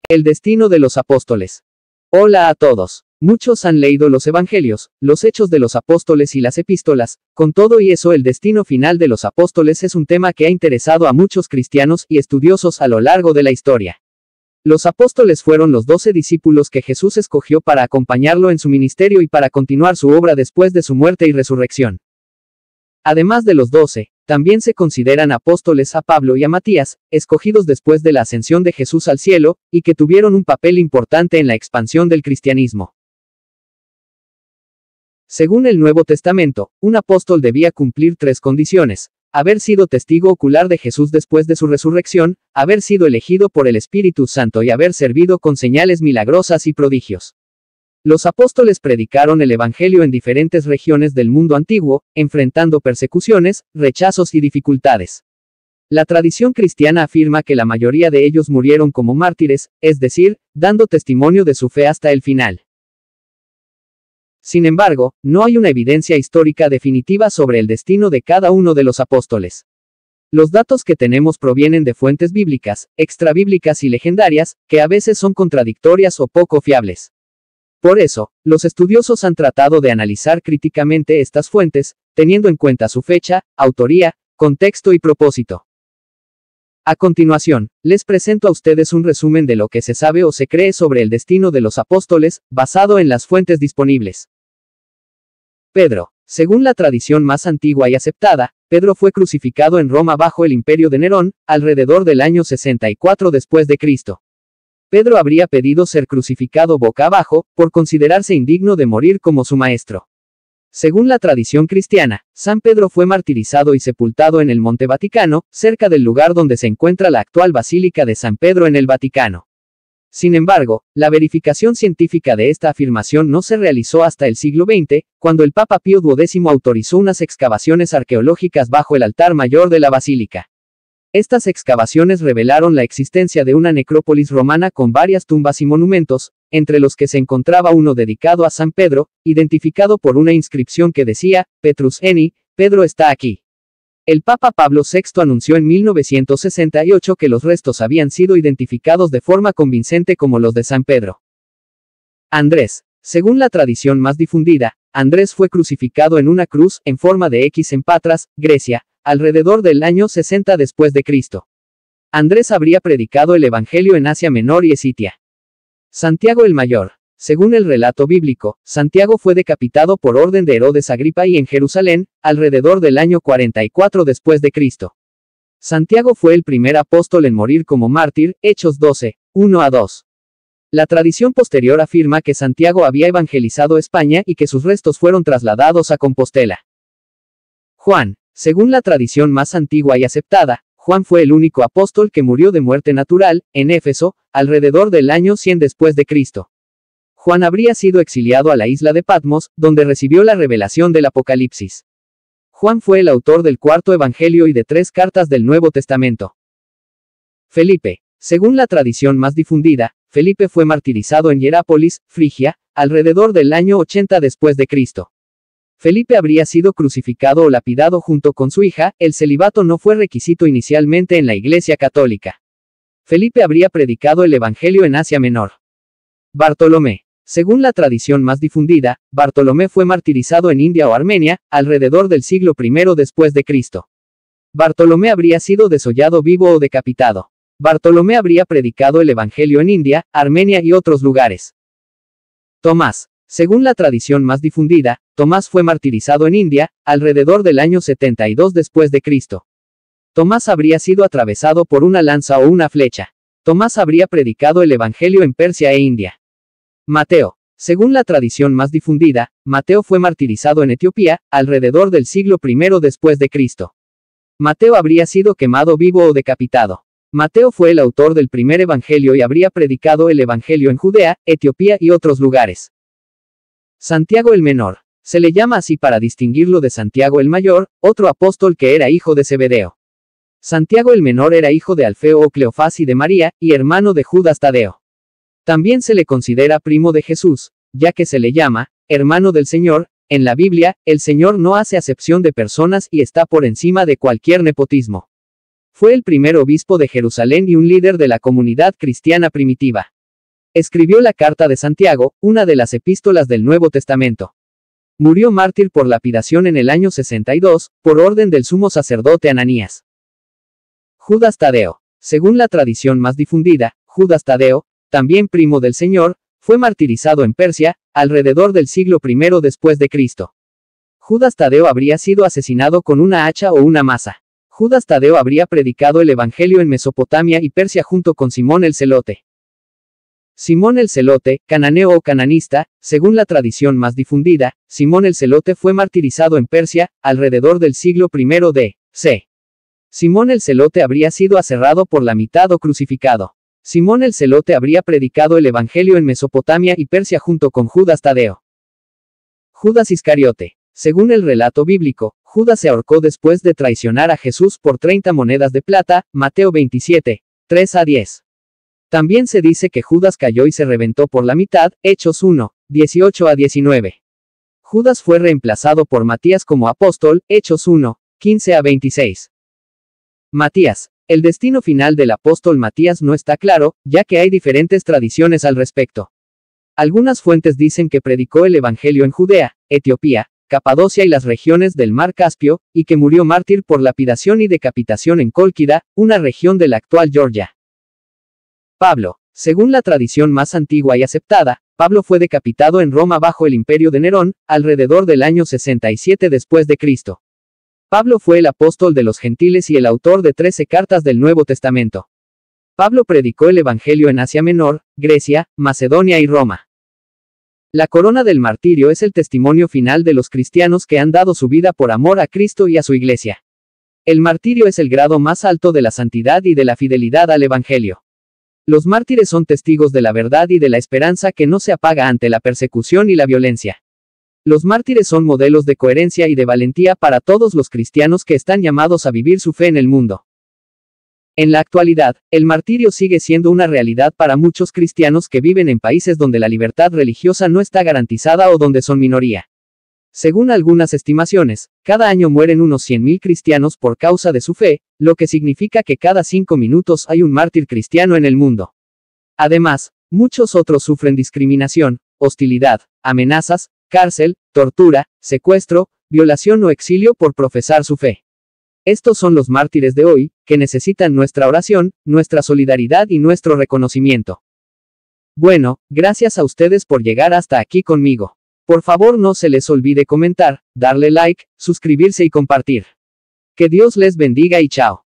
El destino de los apóstoles. Hola a todos. Muchos han leído los evangelios, los hechos de los apóstoles y las epístolas. Con todo y eso, el destino final de los apóstoles es un tema que ha interesado a muchos cristianos y estudiosos a lo largo de la historia. Los apóstoles fueron los 12 discípulos que Jesús escogió para acompañarlo en su ministerio y para continuar su obra después de su muerte y resurrección. Además de los 12, también se consideran apóstoles a Pablo y a Matías, escogidos después de la ascensión de Jesús al cielo, y que tuvieron un papel importante en la expansión del cristianismo. Según el Nuevo Testamento, un apóstol debía cumplir 3 condiciones: haber sido testigo ocular de Jesús después de su resurrección, haber sido elegido por el Espíritu Santo y haber servido con señales milagrosas y prodigios. Los apóstoles predicaron el Evangelio en diferentes regiones del mundo antiguo, enfrentando persecuciones, rechazos y dificultades. La tradición cristiana afirma que la mayoría de ellos murieron como mártires, es decir, dando testimonio de su fe hasta el final. Sin embargo, no hay una evidencia histórica definitiva sobre el destino de cada uno de los apóstoles. Los datos que tenemos provienen de fuentes bíblicas, extrabíblicas y legendarias, que a veces son contradictorias o poco fiables. Por eso, los estudiosos han tratado de analizar críticamente estas fuentes, teniendo en cuenta su fecha, autoría, contexto y propósito. A continuación, les presento a ustedes un resumen de lo que se sabe o se cree sobre el destino de los apóstoles, basado en las fuentes disponibles. Pedro. Según la tradición más antigua y aceptada, Pedro fue crucificado en Roma bajo el imperio de Nerón, alrededor del año 64 después de Cristo. Pedro habría pedido ser crucificado boca abajo, por considerarse indigno de morir como su maestro. Según la tradición cristiana, San Pedro fue martirizado y sepultado en el Monte Vaticano, cerca del lugar donde se encuentra la actual Basílica de San Pedro en el Vaticano. Sin embargo, la verificación científica de esta afirmación no se realizó hasta el siglo XX, cuando el Papa Pío XII autorizó unas excavaciones arqueológicas bajo el altar mayor de la basílica. Estas excavaciones revelaron la existencia de una necrópolis romana con varias tumbas y monumentos, entre los que se encontraba uno dedicado a San Pedro, identificado por una inscripción que decía, Petrus eni, Pedro está aquí. El Papa Pablo VI anunció en 1968 que los restos habían sido identificados de forma convincente como los de San Pedro. Andrés. Según la tradición más difundida, Andrés fue crucificado en una cruz, en forma de X en Patras, Grecia, alrededor del año 60 después de Cristo. Andrés habría predicado el Evangelio en Asia Menor y Escitia. Santiago el Mayor. Según el relato bíblico, Santiago fue decapitado por orden de Herodes Agripa I en Jerusalén, alrededor del año 44 después de Cristo. Santiago fue el primer apóstol en morir como mártir, Hechos 12, 1-2. La tradición posterior afirma que Santiago había evangelizado España y que sus restos fueron trasladados a Compostela. Juan. Según la tradición más antigua y aceptada, Juan fue el único apóstol que murió de muerte natural, en Éfeso, alrededor del año 100 después de Cristo. Juan habría sido exiliado a la isla de Patmos, donde recibió la revelación del Apocalipsis. Juan fue el autor del 4º Evangelio y de 3 cartas del Nuevo Testamento. Felipe. Según la tradición más difundida, Felipe fue martirizado en Hierápolis, Frigia, alrededor del año 80 después de Cristo. Felipe habría sido crucificado o lapidado junto con su hija. El celibato no fue requisito inicialmente en la Iglesia Católica. Felipe habría predicado el Evangelio en Asia Menor. Bartolomé. Según la tradición más difundida, Bartolomé fue martirizado en India o Armenia, alrededor del siglo I después de Cristo. Bartolomé habría sido desollado vivo o decapitado. Bartolomé habría predicado el Evangelio en India, Armenia y otros lugares. Tomás. Según la tradición más difundida, Tomás fue martirizado en India, alrededor del año 72 después de Cristo. Tomás habría sido atravesado por una lanza o una flecha. Tomás habría predicado el Evangelio en Persia e India. Mateo. Según la tradición más difundida, Mateo fue martirizado en Etiopía, alrededor del siglo I después de Cristo. Mateo habría sido quemado vivo o decapitado. Mateo fue el autor del primer Evangelio y habría predicado el Evangelio en Judea, Etiopía y otros lugares. Santiago el Menor. Se le llama así para distinguirlo de Santiago el Mayor, otro apóstol que era hijo de Zebedeo. Santiago el Menor era hijo de Alfeo o Cleofás y de María, y hermano de Judas Tadeo. También se le considera primo de Jesús, ya que se le llama, hermano del Señor. En la Biblia, el Señor no hace acepción de personas y está por encima de cualquier nepotismo. Fue el primer obispo de Jerusalén y un líder de la comunidad cristiana primitiva. Escribió la Carta de Santiago, una de las epístolas del Nuevo Testamento. Murió mártir por lapidación en el año 62, por orden del sumo sacerdote Ananías. Judas Tadeo. Según la tradición más difundida, Judas Tadeo, también primo del Señor, fue martirizado en Persia, alrededor del siglo I después de Cristo. Judas Tadeo habría sido asesinado con una hacha o una maza. Judas Tadeo habría predicado el Evangelio en Mesopotamia y Persia junto con Simón el Celote. Simón el Celote, cananeo o cananista, según la tradición más difundida, Simón el Celote fue martirizado en Persia, alrededor del siglo I d.C. Simón el Celote habría sido aserrado por la mitad o crucificado. Simón el Celote habría predicado el Evangelio en Mesopotamia y Persia junto con Judas Tadeo. Judas Iscariote. Según el relato bíblico, Judas se ahorcó después de traicionar a Jesús por 30 monedas de plata, Mateo 27, 3-10. También se dice que Judas cayó y se reventó por la mitad, Hechos 1, 18-19. Judas fue reemplazado por Matías como apóstol, Hechos 1, 15-26. Matías. El destino final del apóstol Matías no está claro, ya que hay diferentes tradiciones al respecto. Algunas fuentes dicen que predicó el Evangelio en Judea, Etiopía, Capadocia y las regiones del Mar Caspio, y que murió mártir por lapidación y decapitación en Cólquida, una región de la actual Georgia. Pablo. Según la tradición más antigua y aceptada, Pablo fue decapitado en Roma bajo el imperio de Nerón, alrededor del año 67 después de Cristo. Pablo fue el apóstol de los gentiles y el autor de 13 cartas del Nuevo Testamento. Pablo predicó el Evangelio en Asia Menor, Grecia, Macedonia y Roma. La corona del martirio es el testimonio final de los cristianos que han dado su vida por amor a Cristo y a su iglesia. El martirio es el grado más alto de la santidad y de la fidelidad al Evangelio. Los mártires son testigos de la verdad y de la esperanza que no se apaga ante la persecución y la violencia. Los mártires son modelos de coherencia y de valentía para todos los cristianos que están llamados a vivir su fe en el mundo. En la actualidad, el martirio sigue siendo una realidad para muchos cristianos que viven en países donde la libertad religiosa no está garantizada o donde son minoría. Según algunas estimaciones, cada año mueren unos 100.000 cristianos por causa de su fe, lo que significa que cada 5 minutos hay un mártir cristiano en el mundo. Además, muchos otros sufren discriminación, hostilidad, amenazas, cárcel, tortura, secuestro, violación o exilio por profesar su fe. Estos son los mártires de hoy, que necesitan nuestra oración, nuestra solidaridad y nuestro reconocimiento. Bueno, gracias a ustedes por llegar hasta aquí conmigo. Por favor no se les olvide comentar, darle like, suscribirse y compartir. Que Dios les bendiga y chao.